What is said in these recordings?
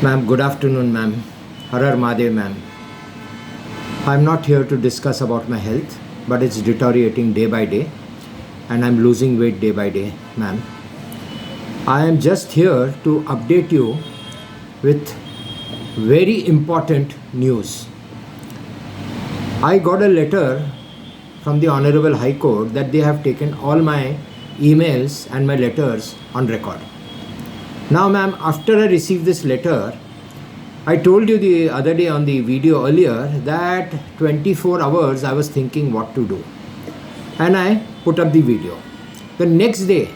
Ma'am, good afternoon, ma'am. Har Har Mahadev, ma'am. I'm not here to discuss about my health, but it's deteriorating day by day, and I'm losing weight day by day, ma'am. I am just here to update you with very important news. I got a letter from the Honorable High Court that they have taken all my emails and my letters on record. Now, ma'am, after I received this letter, I told you the other day on the video earlier that 24 hours I was thinking what to do. And I put up the video. The next day,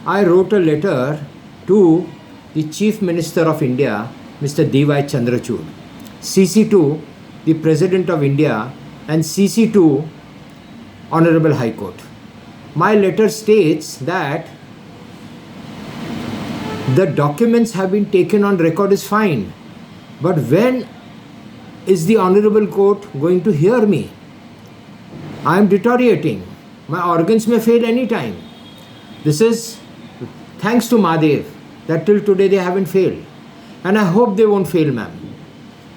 I wrote a letter to the Chief Minister of India, Mr. D.Y. Chandrachud, CC to the President of India, and CC to Honorable High Court. My letter states that the documents have been taken on record is fine, but when is the Honorable Court going to hear me? I am deteriorating. My organs may fail any time. This is thanks to Mahadev that till today they haven't failed. And I hope they won't fail, ma'am.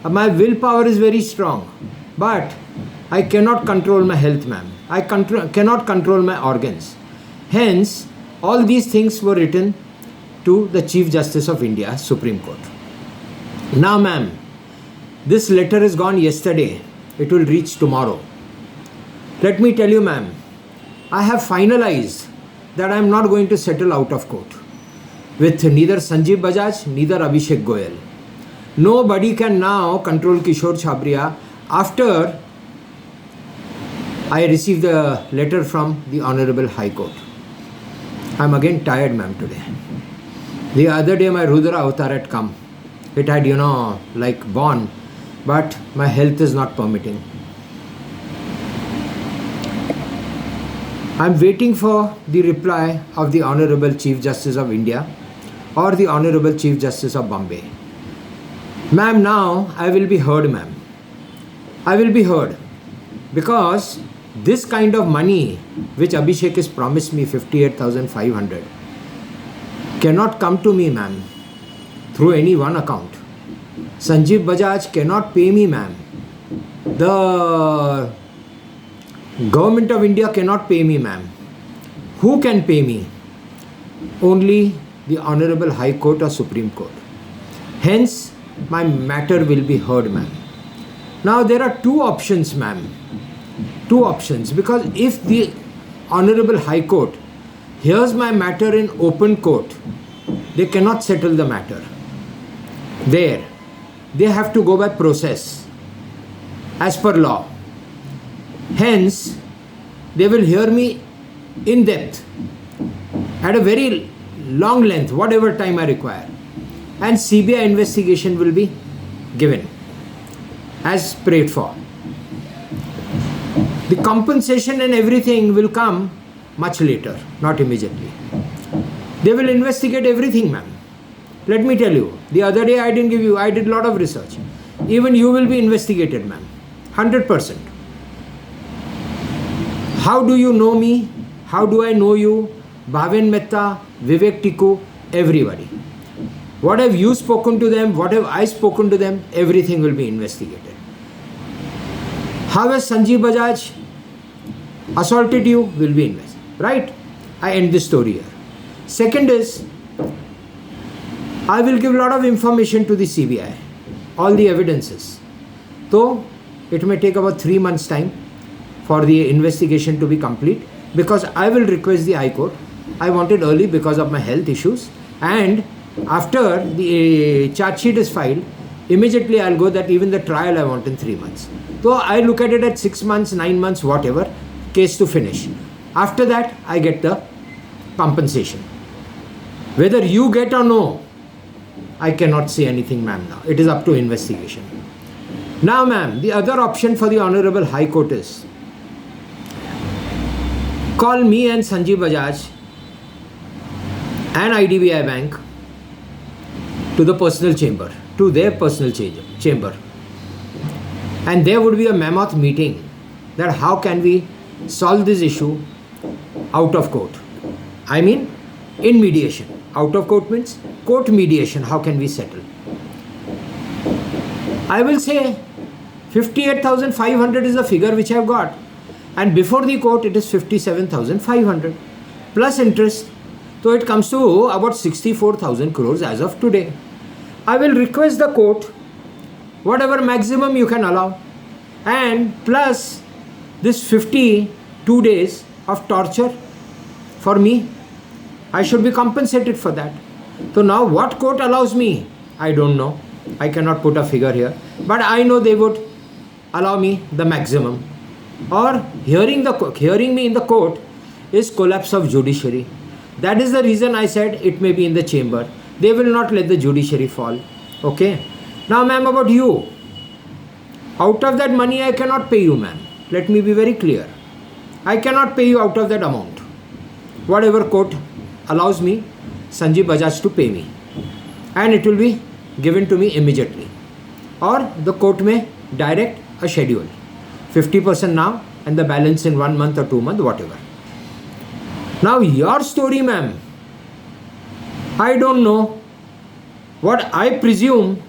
My willpower is very strong, but I cannot control my health, ma'am. I cannot control my organs. Hence, all these things were written to the Chief Justice of India, Supreme Court. Now, ma'am, this letter is gone yesterday. It will reach tomorrow. Let me tell you, ma'am, I have finalized that I am not going to settle out of court with neither Sanjeev Bajaj, neither Abhishek Goyal. Nobody can now control Kishore Chhabria after I received the letter from the Honorable High Court. I am again tired, ma'am, today. The other day my Rudra avatar had come. It had, like born, but my health is not permitting. I am waiting for the reply of the Honorable Chief Justice of India or the Honorable Chief Justice of Bombay. Ma'am, now I will be heard, ma'am. I will be heard because this kind of money which Abhishek has promised me, 58,500, cannot come to me, ma'am, through any one account. Sanjeev Bajaj cannot pay me, ma'am. The Government of India cannot pay me, ma'am. Who can pay me? Only the Honorable High Court or Supreme Court. Hence, my matter will be heard, ma'am. Now, there are two options, ma'am. Two options. Because if the Honorable High Court hears my matter in open court, they cannot settle the matter there. They have to go by process as per law. Hence, they will hear me in depth at a very long length, whatever time I require, and CBI investigation will be given as prayed for. The compensation and everything will come much later, not immediately. They will investigate everything, ma'am. Let me tell you, the other day I did a lot of research. Even you will be investigated, ma'am. 100%. How do you know me? How do I know you? Bhaven Mehta, Vivek Tikku, everybody. What have you spoken to them? What have I spoken to them? Everything will be investigated. How has Sanjeev Bajaj assaulted you? Will be investigated. Right? I end this story here. Second is, I will give a lot of information to the CBI. All the evidences. So, it may take about 3 months' time for the investigation to be complete, because I will request the High Court. I want it early because of my health issues, and after the charge sheet is filed, immediately I'll go that even the trial I want in 3 months. So I look at it at 6 months, 9 months, whatever, case to finish. After that, I get the compensation. Whether you get or no, I cannot say anything, ma'am, now. It is up to investigation. Now, ma'am, the other option for the Honorable High Court is call me and Sanjeev Bajaj and IDBI Bank to the personal chamber, to their personal chamber. And there would be a mammoth meeting that how can we solve this issue out of court. I mean, in mediation. Out of court means court mediation. How can we settle? I will say 58,500 is the figure which I have got, and before the court it is 57,500 plus interest. So it comes to about 64,000 crores as of today. I will request the court whatever maximum you can allow, and plus this 52 days of torture for me, I should be compensated for that. So now what court allows me, I don't know. I cannot put a figure here, but I know they would allow me the maximum. Or hearing me in the court is collapse of judiciary. That is the reason I said it may be in the chamber. They will not let the judiciary fall. Okay. Now ma'am, about you. Out of that money I cannot pay you, ma'am. Let me be very clear. I cannot pay you out of that amount. Whatever court allows me, Sanjeev Bajaj to pay me. And it will be given to me immediately. Or the court may direct a schedule. 50% now and the balance in 1 month or 2 months, whatever. Now your story, ma'am, I don't know. What I presume,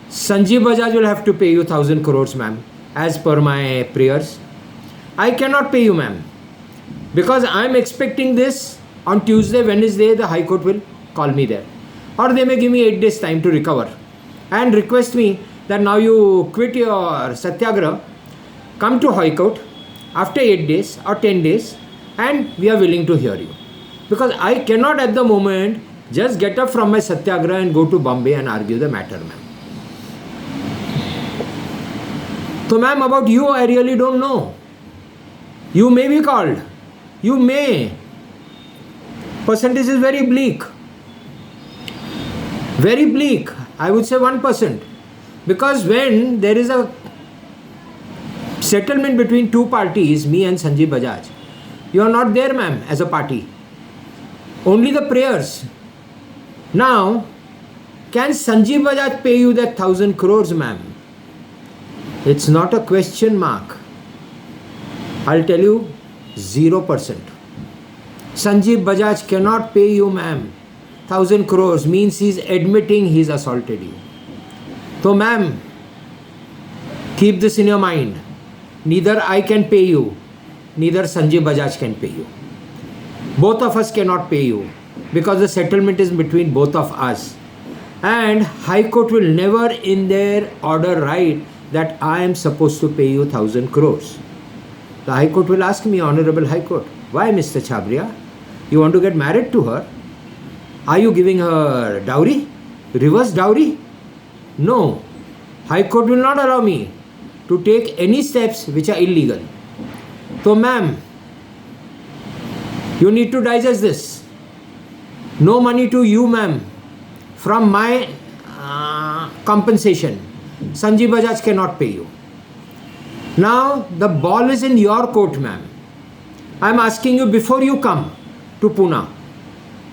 Sanjeev Bajaj will have to pay you 1,000 crores, ma'am, as per my prayers. I cannot pay you, ma'am, because I am expecting this on Tuesday, Wednesday, the High Court will call me there. Or they may give me 8 days time to recover and request me that now you quit your Satyagraha, come to High Court after 8 days or 10 days, and we are willing to hear you. Because I cannot at the moment just get up from my Satyagraha and go to Bombay and argue the matter, ma'am. So ma'am, about you I really don't know. You may be called. You may. Percentage is very bleak. Very bleak. I would say 1%. Because when there is a settlement between two parties, me and Sanjeev Bajaj, you are not there, ma'am, as a party. Only the prayers. Now, can Sanjeev Bajaj pay you that 1,000 crores, ma'am? It's not a question mark. I'll tell you, 0%. Sanjeev Bajaj cannot pay you, ma'am. 1,000 crores means he's admitting he's assaulted you. So, ma'am, keep this in your mind. Neither I can pay you, neither Sanjeev Bajaj can pay you. Both of us cannot pay you because the settlement is between both of us. And High Court will never in their order write that I am supposed to pay you 1,000 crores. The High Court will ask me, Honorable High Court, why Mr. Chhabria? You want to get married to her? Are you giving her dowry? Reverse dowry? No. High Court will not allow me to take any steps which are illegal. So ma'am, you need to digest this. No money to you, ma'am, from my compensation. Sanjeev Bajaj cannot pay you. Now the ball is in your court, ma'am. I am asking you before you come to Pune.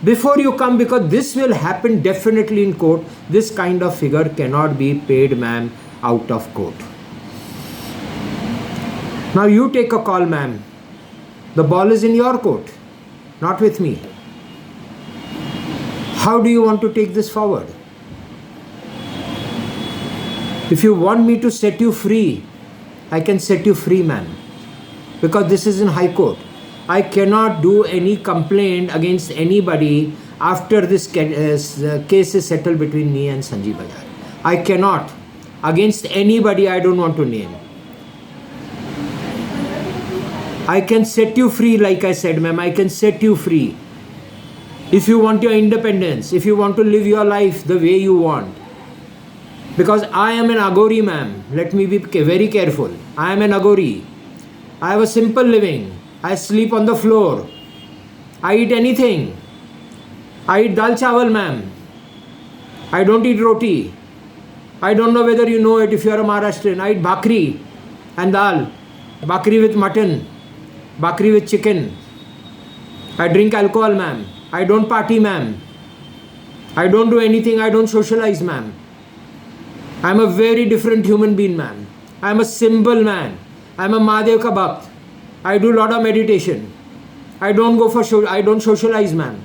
Before you come, because this will happen definitely in court. This kind of figure cannot be paid, ma'am, out of court. Now you take a call, ma'am. The ball is in your court, not with me. How do you want to take this forward? If you want me to set you free, I can set you free, ma'am. Because this is in High Court. I cannot do any complaint against anybody after this case is settled between me and Sanjeev Bajaj. I cannot. Against anybody I don't want to name. I can set you free, like I said, ma'am. I can set you free. If you want your independence, if you want to live your life the way you want. Because I am an Aghori, ma'am. Let me be very careful. I am an Aghori. I have a simple living. I sleep on the floor. I eat anything. I eat dal chawal, ma'am. I don't eat roti. I don't know whether you know it if you are a Maharashtrian. I eat bhakri and dal. Bhakri with mutton. Bhakri with chicken. I drink alcohol, ma'am. I don't party, ma'am. I don't do anything. I don't socialize, ma'am. I am a very different human being, ma'am. I am a simple man. I am a Mahadev ka bhakt. I do lot of meditation. I don't go for I don't socialize, ma'am.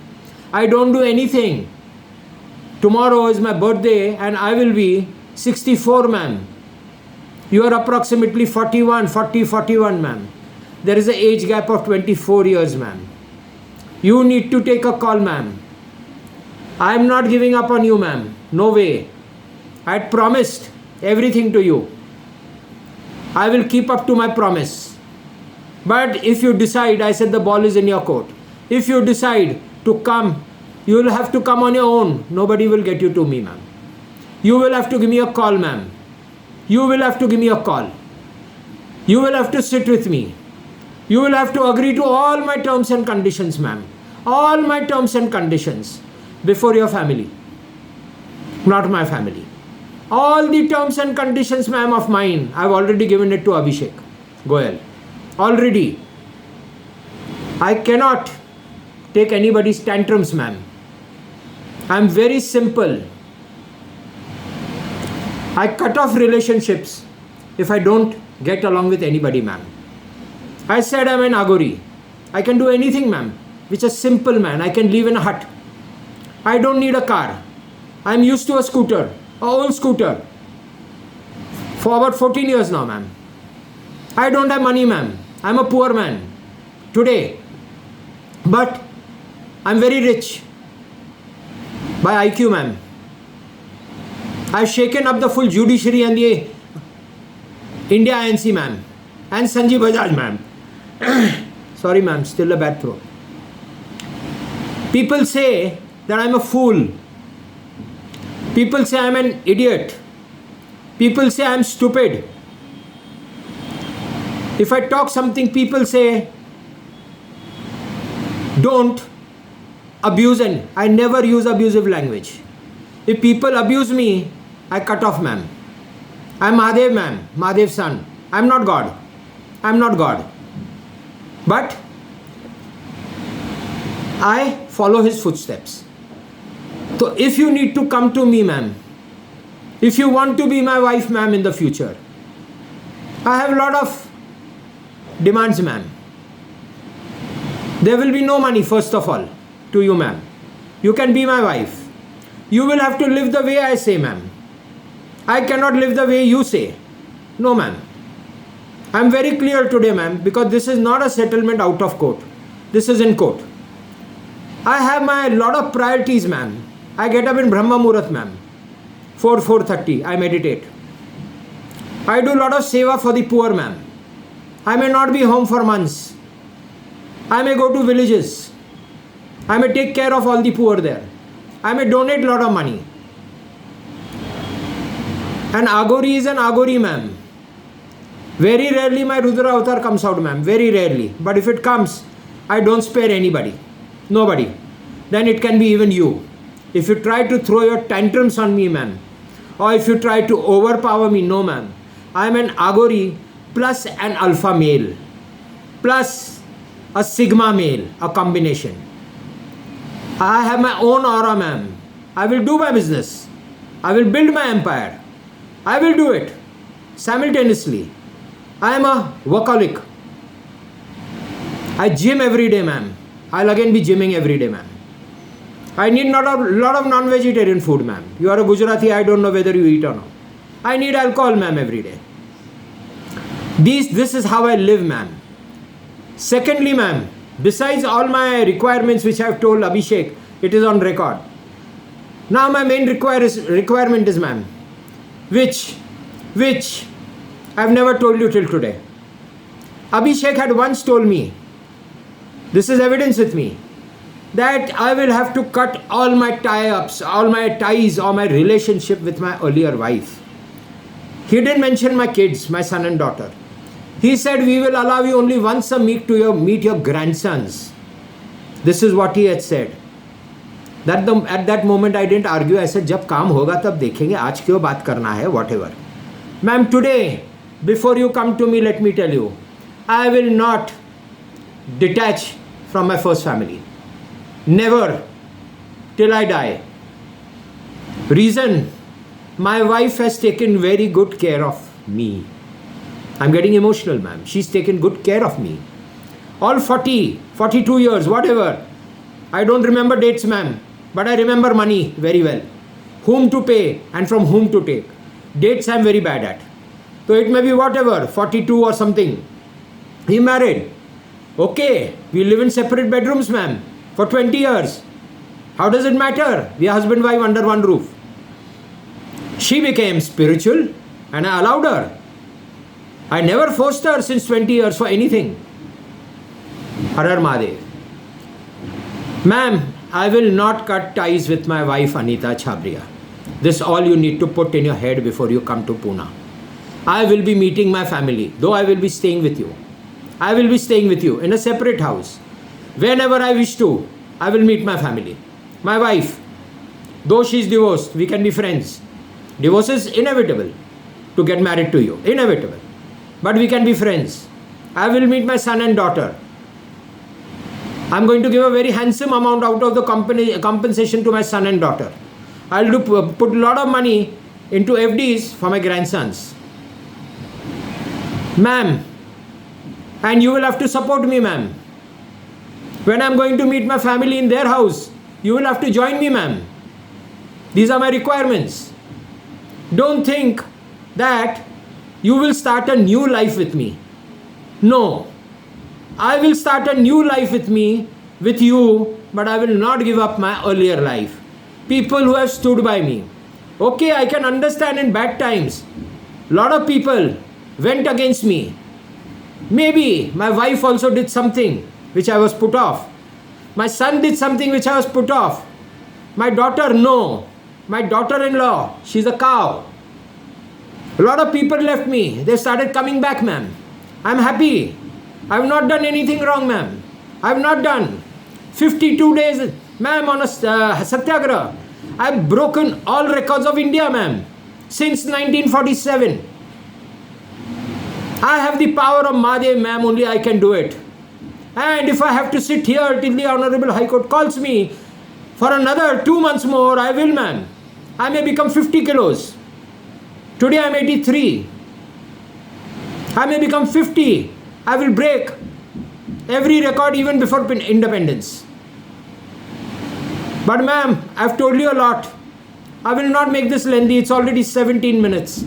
I don't do anything. Tomorrow is my birthday and I will be 64, ma'am. You are approximately 41, ma'am. There is an age gap of 24 years, ma'am. You need to take a call, ma'am. I am not giving up on you, ma'am. No way. I had promised everything to you. I will keep up to my promise. But if you decide, I said the ball is in your court. If you decide to come, you will have to come on your own. Nobody will get you to me, ma'am. You will have to give me a call, ma'am. You will have to give me a call. You will have to sit with me. You will have to agree to all my terms and conditions, ma'am. All my terms and conditions before your family, not my family. All the terms and conditions, ma'am, of mine, I've already given it to Abhishek Goyal. Already. I cannot take anybody's tantrums, ma'am. I'm very simple. I cut off relationships if I don't get along with anybody, ma'am. I said I'm an Agori. I can do anything, ma'am, which a simple man. I can live in a hut. I don't need a car. I'm used to a scooter, a old scooter, for about 14 years now, ma'am. I don't have money, ma'am. I'm a poor man today. But I'm very rich by IQ, ma'am. I've shaken up the full judiciary and the India INC, ma'am. And Sanjeev Bajaj, ma'am. Sorry, ma'am, still a bad throat. People say that I'm a fool. People say I'm an idiot. People say I'm stupid. If I talk something, people say, don't abuse, and I never use abusive language. If people abuse me, I cut off, ma'am. I'm Mahadev, ma'am. Mahadev's son. I'm not God. I'm not God. But I follow his footsteps. So if you need to come to me, ma'am, if you want to be my wife, ma'am, in the future, I have a lot of demands, ma'am. There will be no money, first of all, to you, ma'am. You can be my wife. You will have to live the way I say, ma'am. I cannot live the way you say. No, ma'am. I'm very clear today, ma'am, because this is not a settlement out of court. This is in court. I have my lot of priorities, ma'am. I get up in Brahma Muhurat, ma'am. 4:30, I meditate. I do a lot of seva for the poor, ma'am. I may not be home for months. I may go to villages. I may take care of all the poor there. I may donate a lot of money. An Agori is an Agori, ma'am. Very rarely my Rudra avatar comes out, ma'am. Very rarely. But if it comes, I don't spare anybody. Nobody. Then it can be even you. If you try to throw your tantrums on me, ma'am, or if you try to overpower me, no, ma'am. I am an Agori plus an alpha male plus a sigma male, a combination. I have my own aura, ma'am. I will do my business. I will build my empire. I will do it simultaneously. I am a workaholic. I gym every day, ma'am. I'll again be gymming every day, ma'am. I need not a lot of non-vegetarian food, ma'am. You are a Gujarati, I don't know whether you eat or not. I need alcohol, ma'am, every day. This is how I live, ma'am. Secondly, ma'am, besides all my requirements which I have told Abhishek, it is on record. Now my main requirement is, ma'am, which I have never told you till today. Abhishek had once told me, this is evidence with me, that I will have to cut all my tie-ups, all my ties, or my relationship with my earlier wife. He didn't mention my kids, my son and daughter. He said, we will allow you only once a week to meet your grandsons. This is what he had said. At that moment I didn't argue. I said, जब काम होगा तब देखेंगे, आज क्यों बात करना है, whatever. Ma'am, today, before you come to me, let me tell you, I will not detach from my first family. Never, till I die. Reason, my wife has taken very good care of me. I'm getting emotional, ma'am. She's taken good care of me. All 40, 42 years, whatever. I don't remember dates, ma'am, but I remember money very well. Whom to pay and from whom to take. Dates I'm very bad at. So it may be whatever, 42 or something. He married. Okay, we live in separate bedrooms, ma'am, for 20 years. How does it matter? We are husband and wife under one roof. She became spiritual and I allowed her. I never forced her since 20 years for anything. Har Har Mahadev. Ma'am, I will not cut ties with my wife Anita Chhabria. This all you need to put in your head before you come to Pune. I will be meeting my family, though I will be staying with you. I will be staying with you in a separate house. Whenever I wish to, I will meet my family. My wife, though she is divorced, we can be friends. Divorce is inevitable to get married to you. Inevitable. But we can be friends. I will meet my son and daughter. I'm going to give a very handsome amount out of the compensation to my son and daughter. I'll put a lot of money into FDs for my grandsons. Ma'am, and you will have to support me, ma'am. When I'm going to meet my family in their house, you will have to join me, ma'am. These are my requirements. Don't think that you will start a new life with me. No. I will start a new life with you, but I will not give up my earlier life. People who have stood by me. Okay, I can understand in bad times. Lot of people went against me. Maybe my wife also did something which I was put off. My son did something which I was put off. My daughter, no. My daughter-in-law, she's a cow. A lot of people left me. They started coming back, ma'am. I'm happy. I've not done anything wrong, ma'am. I've not done 52 days, ma'am, on a satyagraha. I've broken all records of India, ma'am, since 1947. I have the power of Mahadev, ma'am, only I can do it. And if I have to sit here till the Honorable High Court calls me for another 2 months more, I will, ma'am. I may become 50 kilos. Today I'm 83. I may become 50. I will break every record even before independence. But ma'am, I've told you a lot. I will not make this lengthy. It's already 17 minutes.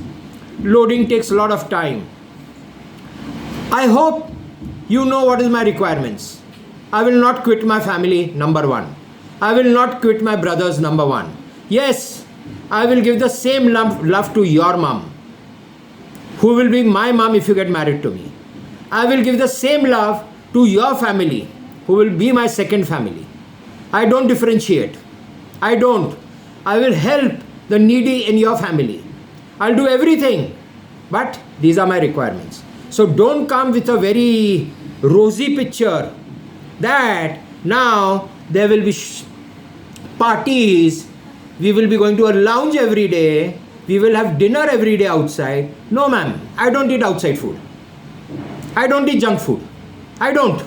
Loading takes a lot of time. I hope you know what is my requirements. I will not quit my family, number one. I will not quit my brothers, number one. Yes, I will give the same love to your mom, who will be my mom if you get married to me. I will give the same love to your family, who will be my second family. I don't differentiate. I don't. I will help the needy in your family. I'll do everything. But these are my requirements. So don't come with a very rosy picture that now there will be parties, we will be going to a lounge every day, we will have dinner every day outside. No, ma'am, I don't eat outside food. I don't eat junk food. I don't.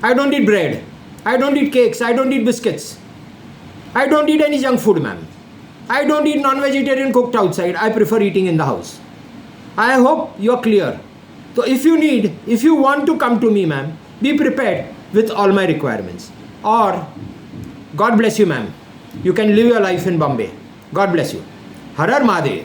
I don't eat bread. I don't eat cakes. I don't eat biscuits. I don't eat any junk food, ma'am. I don't eat non-vegetarian cooked outside. I prefer eating in the house. I hope you're clear. So if you want to come to me, ma'am, be prepared with all my requirements. Or, God bless you, ma'am. You can live your life in Bombay. God bless you. Har Har Mahadev.